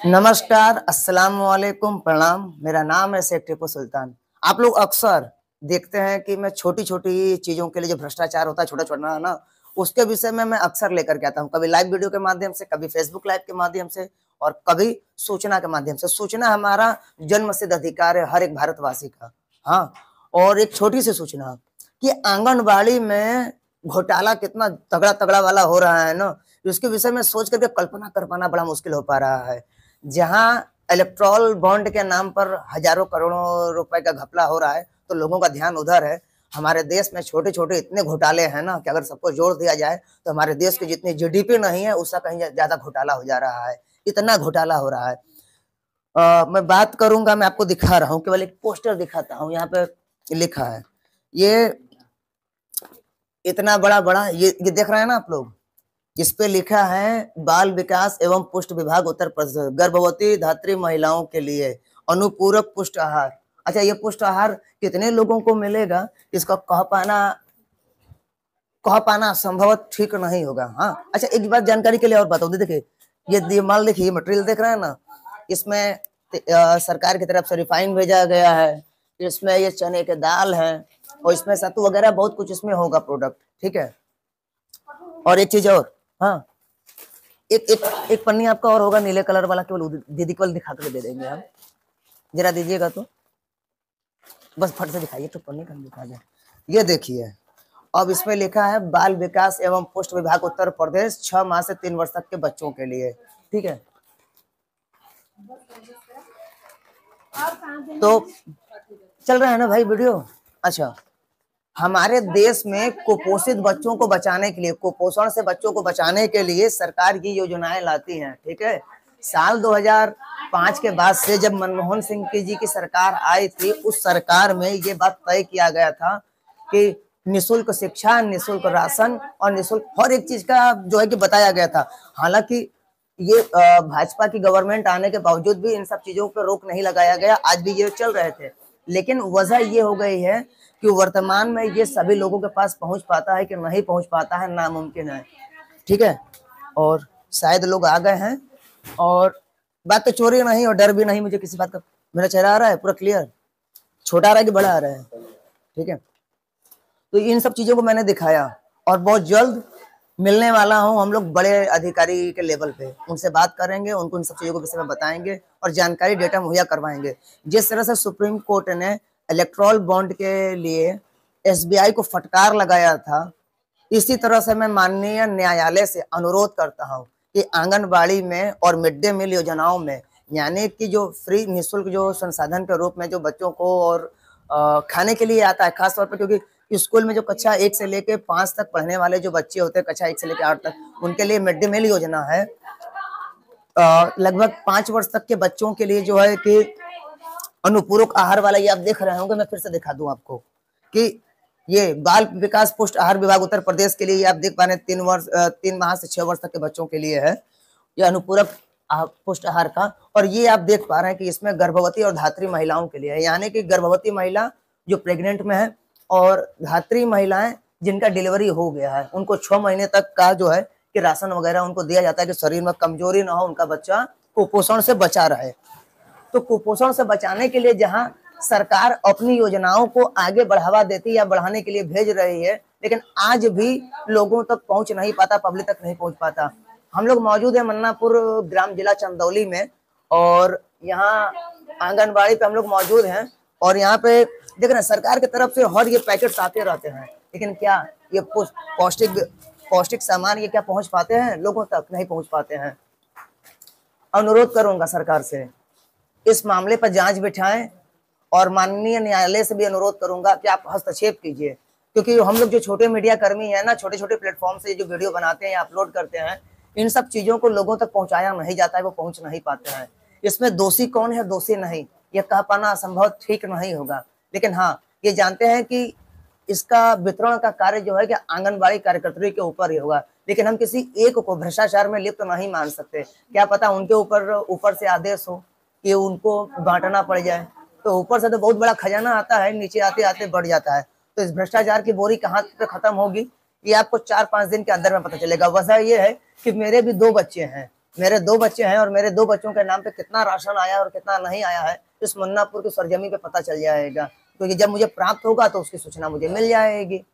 नमस्कार, अस्सलाम वालेकुम, प्रणाम। मेरा नाम है शेख टीपू सुल्तान। आप लोग अक्सर देखते हैं कि मैं छोटी-छोटी चीज़ों के लिए जो भ्रष्टाचार होता है छोटा-छोटा ना, उसके विषय में मैं अक्सर लेकर के आता हूँ। कभी लाइव वीडियो के माध्यम से, कभी फेसबुक लाइव के माध्यम से और कभी सूचना के माध्यम से। सूचना हमारा जन्मसिद्ध अधिकार है हर एक भारतवासी का। हाँ, और एक छोटी-सी सूचना कि आंगनबाड़ी में घोटाला कितना तगड़ा-तगड़ा वाला हो रहा है ना, उसके विषय में सोच करके कल्पना कर पाना बड़ा मुश्किल हो पा रहा है। जहाँ इलेक्टोरल बॉन्ड के नाम पर हजारों करोड़ों रुपए का घपला हो रहा है, तो लोगों का ध्यान उधर है। हमारे देश में छोटे-छोटे इतने घोटाले हैं ना कि अगर सबको जोड़ दिया जाए, तो हमारे देश की जितनी जीडीपी नहीं है, उसका कहीं ज़्यादा घोटाला हो जा रहा है। इतना घोटाला हो रहा है। मैं बात करूँगा, मैं आपको दिखा रहा हूँ, केवल एक पोस्टर दिखाता हूँ, यहाँ पे लिखा है। ये इतना बड़ा-बड़ा ये देख रहे हैं ना आप लोग? इस पे लिखा है बाल विकास एवं पुष्ट विभाग उत्तर प्रदेश गर्भवती धात्री महिलाओं के लिए अनुपूरक पुष्ट आहार। अच्छा, ये पुष्ट आहार कितने लोगों को मिलेगा, इसका कह पाना संभवत ठीक नहीं होगा। हाँ, अच्छा, एक बात जानकारी के लिए और बताऊं, देखिए ये माल देखिए, ये मटेरियल देख रहे हैं ना, इसमें सरकार की तरफ से रिफाइन भेजा गया है, इसमें ये चने के दाल है और इसमें सत्तू वगैरह बहुत कुछ इसमें होगा प्रोडक्ट, ठीक है। और एक चीज और, हाँ, एक एक एक पन्नी आपका और होगा नीले कलर वाला, केवल दीदी केवल दिखा कर दे देंगे हम। जरा दीजिएगा तो, बस फट से दिखाइए, तो पन्नी का दिखा जाए। ये देखिए, अब इसमें लिखा है बाल विकास एवं पुष्ट विभाग उत्तर प्रदेश 6 माह से 3 वर्ष तक के बच्चों के लिए, ठीक है। तो चल रहा है ना भाई वीडियो? अच्छा, हमारे देश में कुपोषित बच्चों को बचाने के लिए, कुपोषण से बच्चों को बचाने के लिए सरकार की योजनाएं लाती हैं, ठीक है। साल 2005 के बाद से जब मनमोहन सिंह जी की सरकार आई थी, उस सरकार में ये बात तय किया गया था कि निःशुल्क शिक्षा, निःशुल्क राशन और निःशुल्क हर एक चीज का जो है कि बताया गया था। हालांकि ये भाजपा की गवर्नमेंट आने के बावजूद भी इन सब चीजों पर रोक नहीं लगाया गया, आज भी ये चल रहे थे। लेकिन वजह ये हो गई है कि वर्तमान में ये सभी लोगों के पास पहुंच पाता है कि नहीं पहुंच पाता है, नामुमकिन है, ठीक है। और शायद लोग आ गए हैं, और बात तो चोरी नहीं और डर भी नहीं मुझे किसी बात का। मेरा चेहरा आ रहा है पूरा क्लियर? छोटा आ रहा है कि बड़ा आ रहा है? ठीक है। तो इन सब चीजों को मैंने दिखाया और बहुत जल्द मिलने वाला हूं हम लोग बड़े अधिकारी के लेवल पे, उनसे बात करेंगे, उनको इन सब चीजों के विषय में बताएंगे और जानकारी डेटा मुहैया करवाएंगे। जिस तरह से सुप्रीम कोर्ट ने इलेक्ट्रॉल बॉन्ड के लिए एसबीआई को फटकार लगाया था, इसी तरह से मैं माननीय न्यायालय से अनुरोध करता हूं कि आंगनबाड़ी में और मिड डे मील योजनाओं में, यानी कि जो फ्री निःशुल्क जो संसाधन के रूप में जो बच्चों को और खाने के लिए आता है, खासतौर पर क्योंकि स्कूल में जो कक्षा 1 से लेके 5 तक पढ़ने वाले जो बच्चे होते हैं, कक्षा 1 से लेके 8 तक, उनके लिए मिड डे मील योजना है। लगभग 5 वर्ष तक के बच्चों के लिए जो है कि अनुपूरक आहार वाला, ये आप देख रहे होंगे, मैं फिर से दिखा दूं आपको कि ये बाल विकास पुष्ट आहार विभाग उत्तर प्रदेश के लिए, ये आप देख पा रहे हैं 3 माह से 6 वर्ष तक के बच्चों के लिए है यह अनुपूरक पुष्ट आहार का। और ये आप देख पा रहे हैं कि इसमें गर्भवती और धात्री महिलाओं के लिए है, यानी कि गर्भवती महिला जो प्रेग्नेंट में है और धात्री महिलाएं जिनका डिलीवरी हो गया है, उनको 6 महीने तक का जो है कि राशन वगैरह उनको दिया जाता है कि शरीर में कमजोरी ना हो, उनका बच्चा कुपोषण से बचा रहे। तो कुपोषण से बचाने के लिए जहां सरकार अपनी योजनाओं को आगे बढ़ावा देती या बढ़ाने के लिए भेज रही है, लेकिन आज भी लोगों तक पहुंच नहीं पाता, पब्लिक तक नहीं पहुंच पाता। हम लोग मौजूद है मन्नापुर ग्राम जिला चंदौली में, और यहाँ आंगनबाड़ी पे हम लोग मौजूद हैं, और यहाँ पे देख रहे हैं सरकार की तरफ से हर ये पैकेट्स आते रहते हैं, लेकिन क्या ये पौष्टिक सामान ये क्या पहुंच पाते हैं लोगों तक? नहीं पहुंच पाते हैं। अनुरोध करूंगा सरकार से इस मामले पर जांच बिठाएं, और माननीय न्यायालय से भी अनुरोध करूंगा कि आप हस्तक्षेप कीजिए, क्योंकि हम लोग जो छोटे मीडिया कर्मी हैं ना, छोटे छोटे प्लेटफॉर्म से जो वीडियो बनाते हैं या अपलोड करते हैं, इन सब चीजों को लोगों तक पहुंचाया नहीं जाता है, वो पहुंच नहीं पाते हैं। इसमें दोषी कौन है, दोषी नहीं, ये कह पाना असंभव ठीक नहीं होगा, लेकिन हाँ ये जानते हैं कि इसका वितरण का कार्य जो है कि आंगनबाड़ी कार्यकर्त्री के ऊपर ही होगा, लेकिन हम किसी एक को भ्रष्टाचार में लिप्त नहीं मान सकते। क्या पता उनके ऊपर से आदेश हो कि उनको बांटना पड़ जाए, तो ऊपर से तो बहुत बड़ा खजाना आता है, नीचे आते आते बढ़ जाता है। तो इस भ्रष्टाचार की बोरी कहाँ पे खत्म होगी, ये आपको 4-5 दिन के अंदर में पता चलेगा। वजह ये है कि मेरे भी 2 बच्चे हैं, मेरे 2 बच्चे हैं और मेरे 2 बच्चों के नाम पे कितना राशन आया और कितना नहीं आया है इस मुन्नापुर की सरजमी पे पता चल जाएगा, क्योंकि जब मुझे प्राप्त होगा तो उसकी सूचना मुझे मिल जाएगी।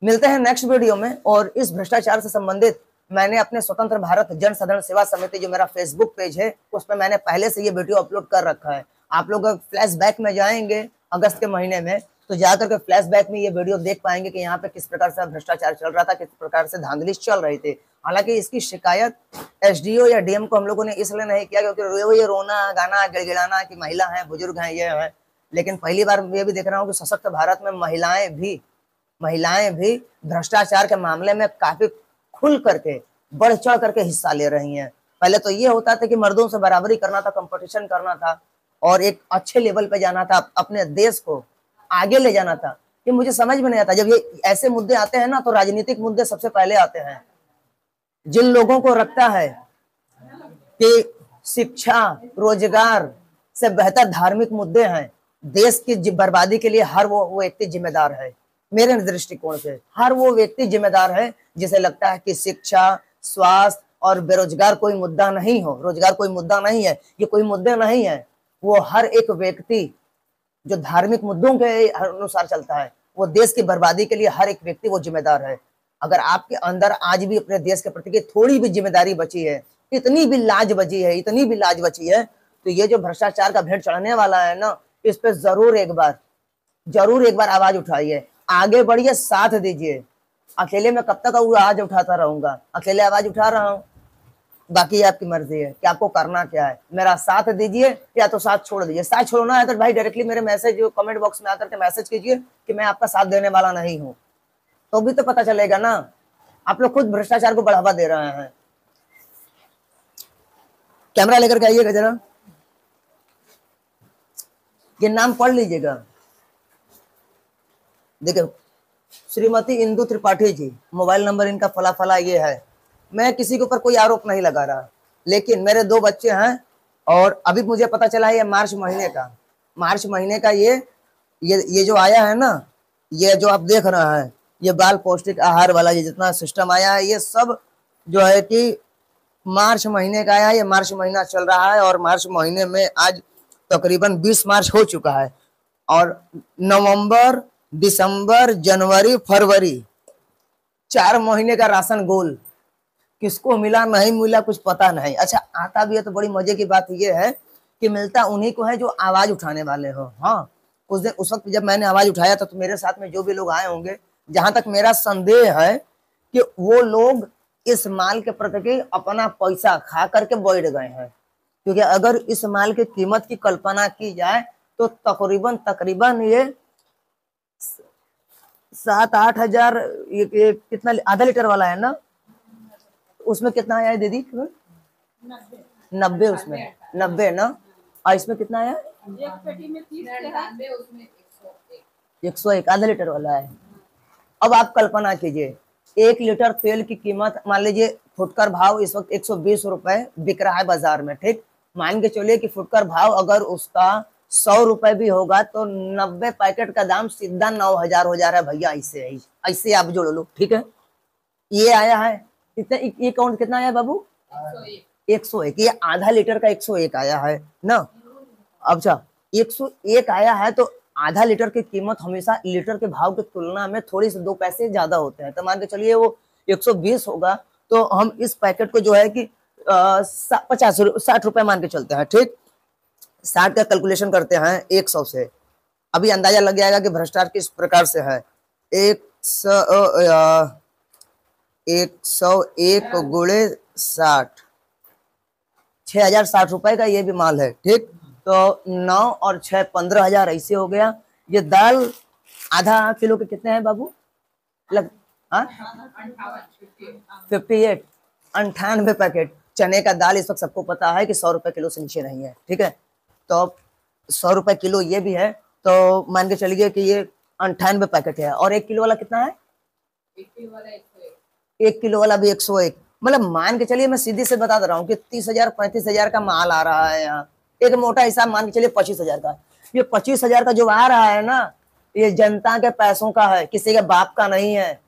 मिलते हैं नेक्स्ट वीडियो में। और इस भ्रष्टाचार से संबंधित मैंने अपने स्वतंत्र भारत जन साधारण सेवा समिति जो मेरा फेसबुक पेज है उस पर मैंने पहले से ये वीडियो अपलोड कर रखा है। आप लोग फ्लैशबैक में जाएंगे अगस्त के महीने में तो जाकर के फ्लैशबैक में ये वीडियो देख पाएंगे कि यहाँ पे किस प्रकार से भ्रष्टाचार चल रहा था, किस प्रकार से धांधली चल रही थी। हालांकि इसकी शिकायत एसडीओ या डीएम को हम लोगों ने इसलिए नहीं किया क्योंकि ये रोना गाना गिड़गिड़ाना कि महिला है, बुजुर्ग हैं, ये है। लेकिन पहली बार ये भी देख रहा हूँ कि सशक्त भारत में महिलाएं भी भ्रष्टाचार के मामले में काफी खुल करके बढ़ चढ़ करके हिस्सा ले रही हैं। पहले तो ये होता था कि मर्दों से बराबरी करना था, कंपटीशन करना था और एक अच्छे लेवल पे जाना था, अपने देश को आगे ले जाना था। ये मुझे समझ में नहीं आता। जब ये ऐसे मुद्दे आते हैं ना तो राजनीतिक मुद्दे सबसे पहले आते हैं। जिन लोगों को लगता है कि शिक्षा रोजगार से बेहतर धार्मिक मुद्दे हैं, देश की बर्बादी के लिए हर वो व्यक्ति जिम्मेदार है। मेरे दृष्टिकोण से हर वो व्यक्ति जिम्मेदार है जिसे लगता है कि शिक्षा, स्वास्थ्य और बेरोजगार कोई मुद्दा नहीं हो, रोजगार कोई मुद्दा नहीं है, ये कोई मुद्दे नहीं है। वो हर एक व्यक्ति जो धार्मिक मुद्दों के अनुसार चलता है, वो देश की बर्बादी के लिए हर एक व्यक्ति वो जिम्मेदार है। अगर आपके अंदर आज भी अपने देश के प्रति थोड़ी भी जिम्मेदारी बची है, इतनी भी लाज बची है, तो ये जो भ्रष्टाचार का भेंट चढ़ने वाला है ना, इस पे जरूर एक बार आवाज उठाइए, आगे बढ़िए, साथ दीजिए। अकेले में कब तक आवाज उठाता रहूंगा? अकेले आवाज उठा रहा हूं, बाकी आपकी मर्जी है कि आपको करना क्या है। मेरा साथ दीजिए या तो साथ छोड़ दीजिए। साथ छोड़ना है तो भाई डायरेक्टली मेरे मैसेज कमेंट बॉक्स में आकर के मैसेज कीजिए कि मैं आपका साथ देने वाला नहीं हूं, तो भी तो पता चलेगा ना। आप लोग खुद भ्रष्टाचार को बढ़ावा दे रहे हैं। कैमरा लेकर के आइएगा जरा, ये नाम पढ़ लीजिएगा। देखिए, श्रीमती इंदु त्रिपाठी जी, मोबाइल नंबर इनका फला फला ये है। मैं किसी के ऊपर कोई आरोप नहीं लगा रहा, लेकिन मेरे 2 बच्चे हैं और अभी मुझे पता चला है ये मार्च महीने का ये जो आया है ना, ये जो आप देख रहे हैं, ये बाल पौष्टिक आहार वाला ये जितना सिस्टम आया है, ये सब जो है कि मार्च महीने का आया है। ये मार्च महीना चल रहा है और मार्च महीने में आज तकरीबन 20 मार्च हो चुका है और नवंबर, दिसंबर, जनवरी, फरवरी 4 महीने का राशन गोल किसको मिला नहीं मिला कुछ पता नहीं। अच्छा, आता भी है तो बड़ी मजे की बात यह है कि मिलता उन्हीं को है जो आवाज उठाने वाले हो। हाँ, उस वक्त जब मैंने आवाज उठाया था तो मेरे साथ में जो भी लोग आए होंगे, जहां तक मेरा संदेह है कि वो लोग इस माल के प्रति अपना पैसा खा करके बैठ गए हैं, क्योंकि अगर इस माल की कीमत की कल्पना की जाए तो तकरीबन ये 7-8 हजार, ये कितना आधा लीटर वाला है ना, उसमें कितना आया है दीदी? 90 उसमें 90 ना, और इसमें कितना आया? एक पेटी में 30 उसमें 101 आधा लीटर वाला है। अब आप कल्पना कीजिए, 1 लीटर तेल की कीमत मान लीजिए फुटकर भाव इस वक्त 120 रुपए बिक रहा है बाजार में। ठीक, मान के चलिए कि फुटकर भाव अगर उसका 100 रुपए भी होगा तो 90 पैकेट का दाम सीधा 9,000 हो जा रहा है भैया। ऐसे आप जोड़ लो। ठीक है, ये आया है कितना, ये काउंट कितना आया बाबू? 101। ये आधा लीटर का 101 आया है ना। अच्छा, 101 आया है तो आधा लीटर की कीमत हमेशा लीटर के भाव की तुलना में थोड़ी से 2 पैसे ज्यादा होते हैं। तो मान के चलिए वो 120 होगा तो हम इस पैकेट को जो है कि 60 रुपए मान के चलते हैं। ठीक, 60 का कैलकुलेशन करते हैं 100 से, अभी अंदाजा लग जाएगा कि भ्रष्टाचार किस प्रकार से है। 101 गुणे 60, 6,060 रुपए का ये भी माल है। ठीक, तो 9 और 6 15,000 ऐसे हो गया। ये दाल आधा किलो के कितने हैं बाबू? 98 पैकेट चने का दाल इस वक्त सबको पता है कि 100 रुपए किलो से नीचे नहीं है। ठीक है, तो 100 रुपए किलो ये भी है, तो मान के चलिए कि ये 98 पैकेट है। और 1 किलो वाला कितना है? 1 किलो वाला भी 101। मतलब मान के चलिए, मैं सीधे से बता दे रहा हूँ कि 30,000 35,000 का माल आ रहा है यहाँ। एक मोटा हिसाब मान के चलिए 25,000 का। ये 25,000 का जो आ रहा है ना, ये जनता के पैसों का है, किसी के बाप का नहीं है।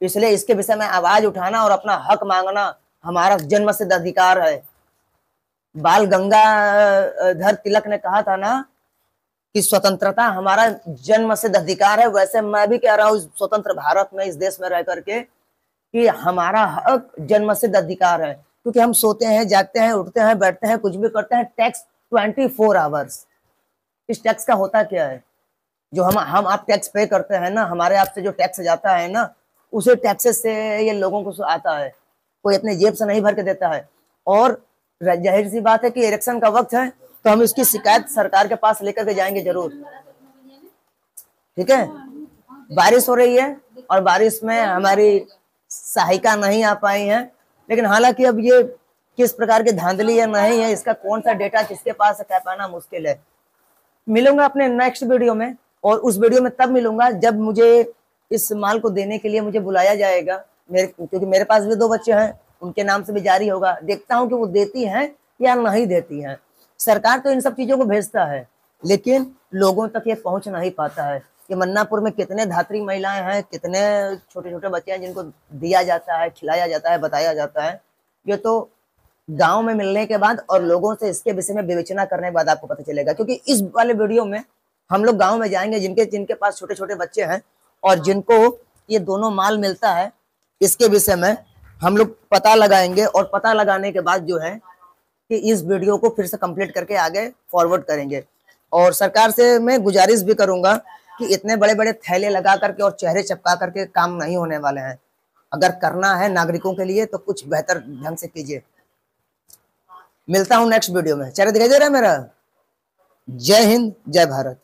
इसलिए इसके विषय में आवाज उठाना और अपना हक मांगना हमारा जन्मसिद्ध अधिकार है। बाल गंगाधर तिलक ने कहा था ना कि स्वतंत्रता हमारा जन्मसिद्ध अधिकार है, वैसे मैं भी कह रहा हूँ स्वतंत्र भारत में, इस देश में रह करके, कि हमारा हक जन्मसिद्ध अधिकार है। क्योंकि हम सोते हैं, जागते हैं, उठते हैं, बैठते हैं, कुछ भी करते हैं, टैक्स 24 आवर्स। इस टैक्स का होता क्या है? जो हम आप टैक्स पे करते हैं ना, हमारे आप से जो टैक्स जाता है ना, उसे टैक्सेस से ये लोगों को आता है, कोई अपने जेब से नहीं भर के देता है। और जाहिर सी बात है कि इलेक्शन का वक्त है, तो हम इसकी शिकायत सरकार के पास लेकर के जाएंगे जरूर। ठीक है, बारिश हो रही है और बारिश में हमारी सहायिका नहीं आ पाई है, लेकिन हालांकि अब ये किस प्रकार की धांधली है नहीं है, इसका कौन सा डेटा किसके पास है, कह पाना मुश्किल है। मिलूंगा अपने नेक्स्ट वीडियो में, और उस वीडियो में तब मिलूंगा जब मुझे इस माल को देने के लिए मुझे बुलाया जाएगा, क्योंकि मेरे पास भी 2 बच्चे हैं, उनके नाम से भी जारी होगा। देखता हूं कि वो देती हैं या नहीं देती हैं। सरकार तो इन सब चीजों को भेजता है, लेकिन लोगों तक ये पहुंच नहीं पाता है कि मन्नापुर में कितने धात्री महिलाएं हैं, कितने छोटे छोटे बच्चे हैं जिनको दिया जाता है, खिलाया जाता है, बताया जाता है। ये तो गांव में मिलने के बाद और लोगों से इसके विषय में विवेचना करने के बाद आपको पता चलेगा। क्योंकि इस वाले वीडियो में हम लोग गांव में जाएंगे, जिनके पास छोटे छोटे बच्चे हैं और जिनको ये दोनों माल मिलता है, इसके विषय में हम लोग पता लगाएंगे। और पता लगाने के बाद जो है कि इस वीडियो को फिर से कंप्लीट करके आगे फॉरवर्ड करेंगे। और सरकार से मैं गुजारिश भी करूंगा कि इतने बड़े बड़े थैले लगा करके और चेहरे चिपका करके काम नहीं होने वाले हैं। अगर करना है नागरिकों के लिए तो कुछ बेहतर ढंग से कीजिए। मिलता हूं नेक्स्ट वीडियो में। चेहरा दिखाई दे रहा है मेरा? जय हिंद, जय भारत।